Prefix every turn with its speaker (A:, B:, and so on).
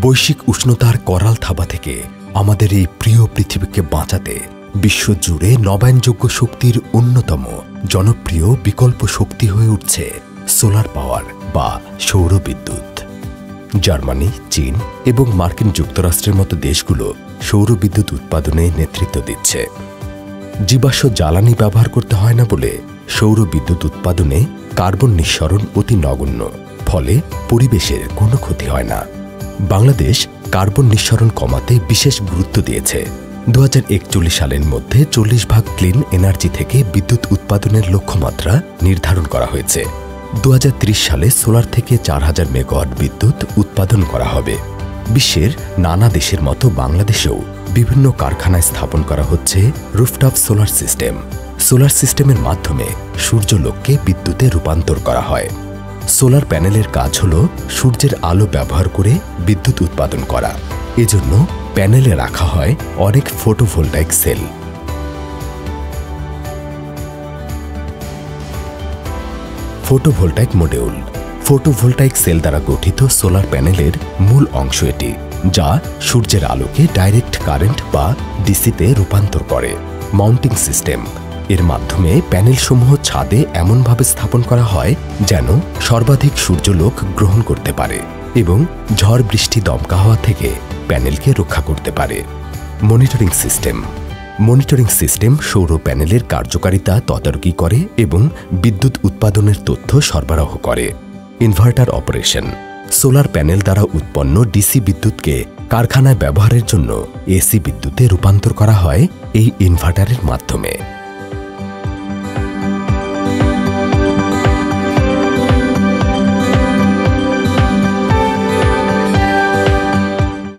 A: বৈশ্বিক উষ্ণতার করাল থাবা থেকে আমাদের এই প্রিয় পৃথিবীকে বাঁচাতে বিশ্বজুড়ে নবায়নযোগ্য শক্তির অন্যতম জনপ্রিয় বিকল্প শক্তি হয়ে উঠছে সোলার পাওয়ার বা সৌর বিদ্যুৎ। জার্মানি, চীন এবং মার্কিন যুক্তরাষ্ট্রের মতো দেশগুলো সৌর বিদ্যুৎ উৎপাদনে নেতৃত্ব দিচ্ছে। জীবাশ্ম জ্বালানি ব্যবহার করতে হয় না বলে সৌর বিদ্যুৎ উৎপাদনে কার্বন নিঃসরণ অতি নগণ্য, ফলে পরিবেশের কোনো ক্ষতি হয় না। বাংলাদেশ কার্বন নিঃসরণ কমাতে বিশেষ গুরুত্ব দিয়েছে। 2041 সালের মধ্যে 40% ক্লিন এনার্জি থেকে বিদ্যুৎ উৎপাদনের লক্ষ্যমাত্রা নির্ধারণ করা হয়েছে। 2030 সালে সোলার থেকে 4000 মেগাওয়াট বিদ্যুৎ উৎপাদন করা হবে। বিশ্বের নানা দেশের মতো বাংলাদেশেও বিভিন্ন কারখানায় স্থাপন করা হচ্ছে রুফটপ সোলার সিস্টেম। সোলার সিস্টেমের মাধ্যমে সূর্যালোককে বিদ্যুতে রূপান্তর করা হয়। সোলার প্যানেলের কাজ হল সূর্যের আলো ব্যবহার করে বিদ্যুৎ উৎপাদন করা। এজন্য প্যানেলে রাখা হয় অনেক photovoltaic cell. Photovoltaic module photovoltaic cell দ্বারা গঠিত সোলার প্যানেলের মূল অংশ এটি, যা সূর্যের আলোকে ডাইরেক্ট কারেন্ট বা ডিসিতে রূপান্তর করে। মাউন্টিং সিস্টেম এর মাধ্যমে প্যানেলসমূহ ছাদে এমনভাবে স্থাপন করা হয় যেন সর্বাধিক সূর্যালোক গ্রহণ করতে পারে এবং ঝড় বৃষ্টি দমকা হওয়া থেকে প্যানেলকে রক্ষা করতে পারে। মনিটরিং সিস্টেম সৌর প্যানেলের কার্যকারিতা তদারকি করে এবং বিদ্যুৎ উৎপাদনের তথ্য সরবরাহ করে। ইনভার্টার অপারেশন সোলার প্যানেল দ্বারা উৎপন্ন ডিসি বিদ্যুৎকে কারখানায় ব্যবহারের জন্য এসি বিদ্যুতে রূপান্তর করা হয় এই ইনভার্টারের মাধ্যমে।